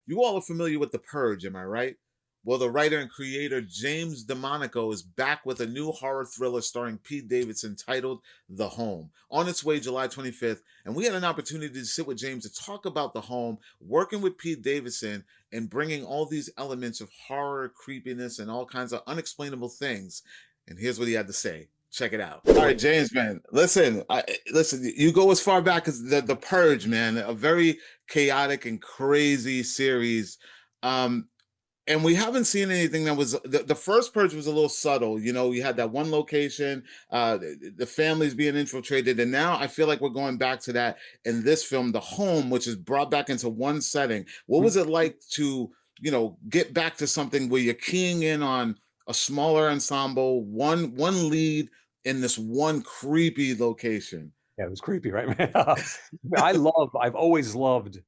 You all are familiar with The Purge, am I right? Well, the writer and creator James DeMonaco is back with a new horror thriller starring Pete Davidson titled The Home. On its way July 25th, and we had an opportunity to sit with James to talk about The Home, working with Pete Davidson and bringing all these elements of horror, creepiness, and all kinds of unexplainable things. And here's what he had to say. Check it out. All right, James, man. Listen. You go as far back as the Purge, man. A very chaotic and crazy series. Um, and we haven't seen anything that was the first Purge was a little subtle. You know, you had that one location, the families being infiltrated, and now I feel like we're going back to that in this film, The Home, which is brought back into one setting. What was it like to, get back to something where you're keying in on a smaller ensemble, one lead in this one creepy location? Yeah, it was creepy, right, man? I've always loved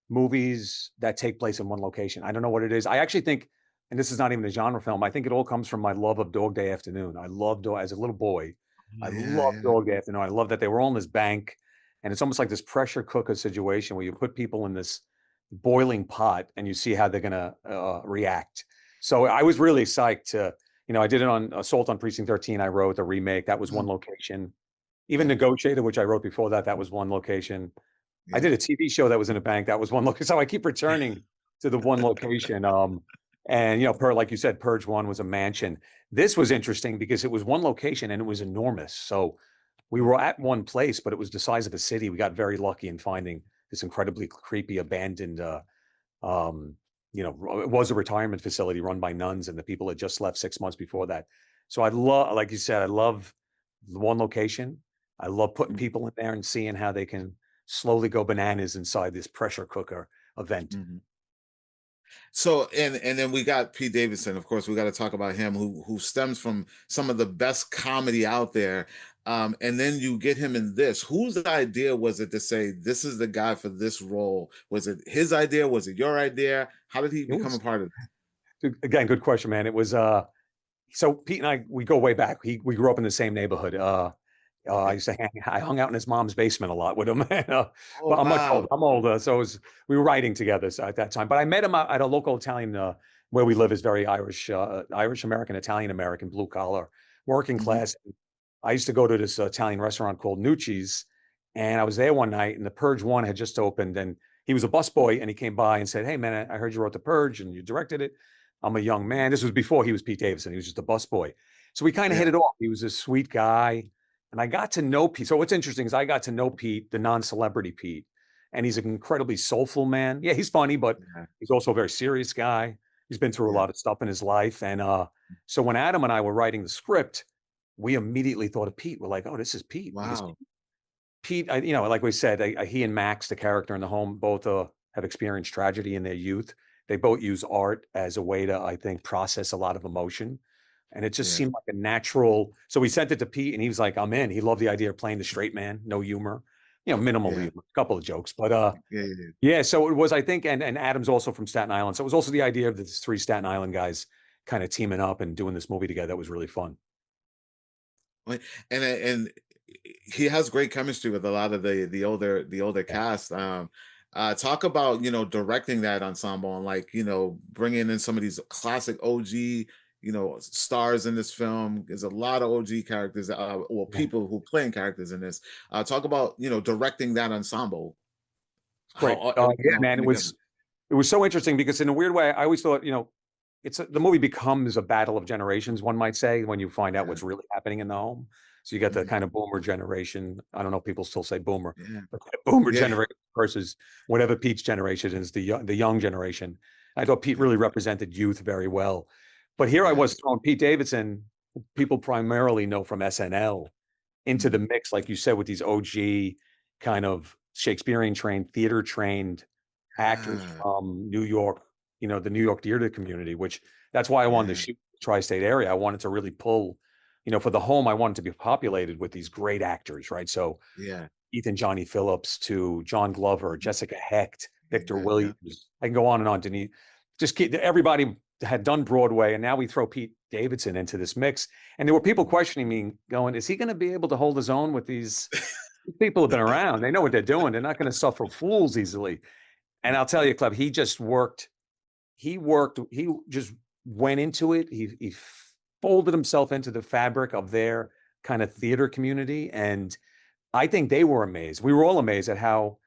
movies that take place in one location. I don't know what it is. I actually think, and this is not even a genre film, I think it all comes from my love of Dog Day Afternoon. I loved, as a little boy, I Yeah, loved yeah. Dog Day Afternoon. I love that they were all in this bank, and it's almost like this pressure cooker situation where you put people in this boiling pot and you see how they're gonna react. So I was really psyched to, I did it on Assault on Precinct 13. I wrote the remake. That was one Mhm. location. Even Yep, Negotiator, which I wrote before that, that was one location. I yep. did a TV show that was in a bank, that was one location. So I keep returning to the one location, and, like you said, Purge 1 was a mansion. This was interesting because it was one location and it was enormous. So we were at one place, but it was the size of a city. We got very lucky in finding this incredibly creepy abandoned, um, it was a retirement facility run by nuns, and the people had just left 6 months before that. So I love, like you said, I love the one location. I love putting Mhm, people in there and seeing how they can slowly go bananas inside this pressure cooker event. mhm. So and then we got Pete Davidson, of course. We got to talk about him, who stems from some of the best comedy out there. And then you get him in this. Whose idea was it to say this is the guy for this role? Was it his idea? Was it your idea? How did he It become a was, part of again, good question, man. It was, so Pete and I, we go way back. We grew up in the same neighborhood. it? I Okay. used to I hung out in his mom's basement a lot with him. Oh But I'm much older. wow. I'm older, so we were writing together at that time. But I met him at a local Italian, where we live is very Irish, Irish American, Italian American, blue collar, working Mhm. class. I used to go to this Italian restaurant called Nucci's, and I was there one night, and The Purge 1 had just opened, and he was a busboy, and he came by and said, "Hey, man, I heard you wrote The Purge and you directed it. I'm a young man." This was before he was Pete Davidson. He was just a busboy. So we kind of hit Yeah. it off. He was a sweet guy. And I got to know Pete. So what's interesting is I got to know Pete, the non-celebrity Pete, and he's an incredibly soulful man. Yeah, he's funny, but Yeah. he's also a very serious guy. He's been through a Yeah. lot of stuff in his life. And so when Adam and I were writing the script, we immediately thought of Pete. We're like, oh, this is Pete. Because Wow. Pete, like we said, he and Max, the character in The Home, both have experienced tragedy in their youth. They both use art as a way to, I think, process a lot of emotion. And it just Yeah. seemed like a natural. So we sent it to Pete, and he was like, "I'm in." He loved the idea of playing the straight man, no humor, minimal Yeah. humor, a couple of jokes, but Yeah. Yeah. yeah. So it was, I think, and Adam's also from Staten Island, so it was also the idea of the three Staten Island guys kind of teaming up and doing this movie together. That was really fun. Like, and he has great chemistry with a lot of the older Yeah. cast. Talk about directing that ensemble and like bringing in some of these classic OG stars in this film. There's a lot of OG characters, or Yeah. people who playing characters in this. Talk about directing that ensemble. How Great. everything Yeah, all man. came together. It was so interesting because in a weird way, I always thought, the movie becomes a battle of generations, one might say, when you find out Yeah. what's really happening in the home. So you get the Mhm. kind of boomer generation. I don't know if people still say boomer, Yeah. but the boomer Yeah. generation versus whatever Pete's generation is, the young generation. I thought Pete Yeah. really represented youth very well. But here I Yeah. was throwing Pete Davidson, who people primarily know from SNL, into the Mhm. mix, like you said, with these OG kind of Shakespearean trained, theater trained actors Ah, from New York, the New York theater community, which that's why I wanted to yeah. shoot the tri-state area. I wanted to really pull, for The Home, I wanted to be populated with these great actors, right? So Yeah. Ethan Johnny Phillips to John Glover, Mhm. Jessica Hecht, Victor Yeah. Yeah. Williams. I can go on and on. Denise, just keep everybody had done Broadway, and now we throw Pete Davidson into this mix. And there were people Mhm. questioning me, going, "Is he going to be able to hold his own with these people have been around? They know what they're doing. They're not going to suffer fools easily." And I'll tell you, Club, he just went into it. He folded himself into the fabric of their kind of theater community, and I think they were amazed. We were all amazed at how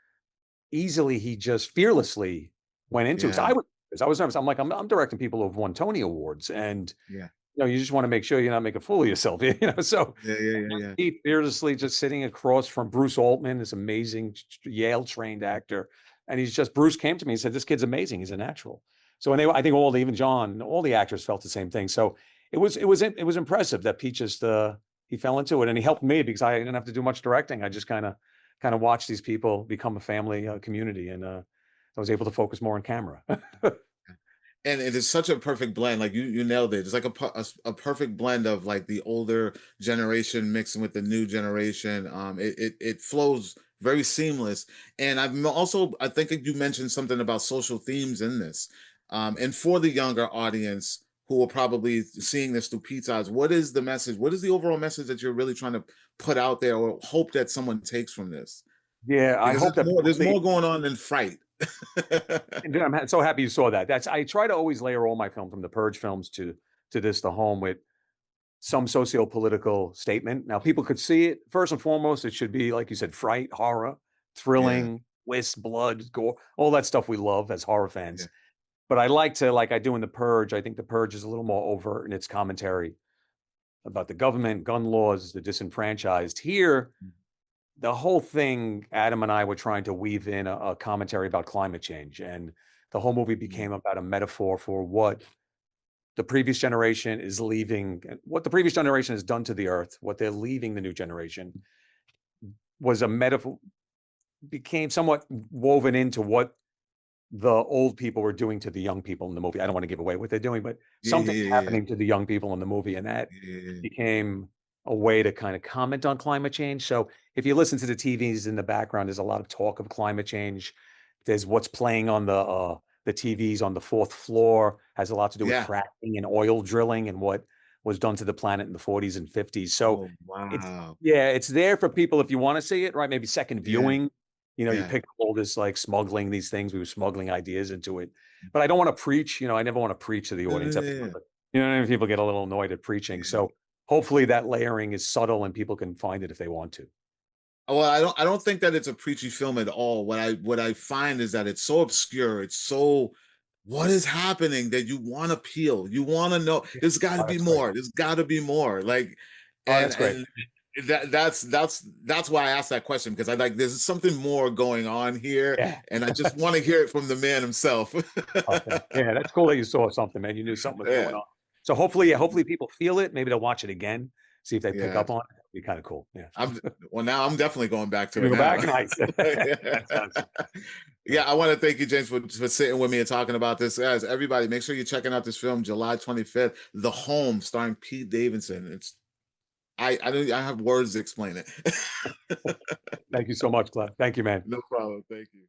easily he just fearlessly went into it. 'Cause Yeah, I was nervous. I'm like, I'm directing people who have won Tony Awards, and yeah, you just want to make sure you're not making a fool of yourself, So yeah, yeah, yeah, yeah. he fearlessly just sitting across from Bruce Altman, this amazing Yale trained actor, and Bruce came to me and said, "This kid's amazing. He's a natural." So, and I think even John, all the actors felt the same thing. So it was impressive that Pete just he fell into it, and he helped me because I didn't have to do much directing. I just kind of watched these people become a family community, and I was able to focus more on camera. And it is such a perfect blend. Like you nailed it. It's like a perfect blend of like the older generation mixing with the new generation. It flows very seamless. And I think you mentioned something about social themes in this. And for the younger audience who are probably seeing this through Pete's eyes, what is the message? What is the overall message that you're really trying to put out there, or hope that someone takes from this? Yeah, I Because hope that people there's see. more going on than fright. And so happy you saw that. I try to always layer all my film from the Purge films to this, The Home, with some socio-political statement. Now, people could see it. First and foremost, it should be, like you said, fright, horror, Yeah, thrilling, twist, blood, gore, all that stuff we love as horror yeah. fans. But I like to, like I do in The Purge, I think The Purge is a little more overt in its commentary about the government, gun laws, the disenfranchised. Here, the whole thing, Adam and I were trying to weave in a commentary about climate change, and the whole movie Mhm. became about a metaphor for what the previous generation is leaving, what the previous generation has done to the earth, what they're leaving the new generation was a metaphor, became somewhat woven into what the old people were doing to the young people in the movie. I don't want to give away what they're doing, but Yeah, something's yeah, yeah, yeah. happening to the young people in the movie, and that Yeah, yeah, yeah. became a way to kind of comment on climate change. So if you listen to the TVs in the background, there's a lot of talk of climate change. There's what's playing on the TVs on the fourth floor has a lot to do with Yeah. fracking and oil drilling and what was done to the planet in the 40s and 50s. So Oh, it's wow. yeah, it's there for people if you want to see it, right? Maybe second Yeah, viewing. You yeah. pick up all this like smuggling these things. We were smuggling ideas into it. But I don't want to preach, I never want to preach to the No, no, audience. yeah, yeah, People get a little annoyed at preaching. yeah. So hopefully that layering is subtle and people can find it if they want to. Well, I don't think that it's a preachy film at all. What I find is that it's so obscure. It's so what is happening that you want to peel. You want to know. Yeah. There's got to Oh, be that's great. more. There's got to be more. Like, Oh, and that's great. and that's why I asked that question, because I like there's something more going on here, Yeah. and I just want to hear it from the man himself. Okay. Yeah, that's cool that you saw something, man. You knew something was Yeah, going on. So hopefully, yeah, hopefully people feel it. Maybe they'll watch it again, see if they pick yeah. up on it. It'd be kind of cool. Yeah. Well, now I'm definitely going back to You it go now. back? Nice. Fantastic. Yeah, I want to thank you, James, for sitting with me and talking about this. Guys, everybody, make sure you're checking out this film, July 25th, The Home, starring Pete Davidson. I have words to explain it. Thank you so much, Glenn. Thank you, man. No problem. Thank you.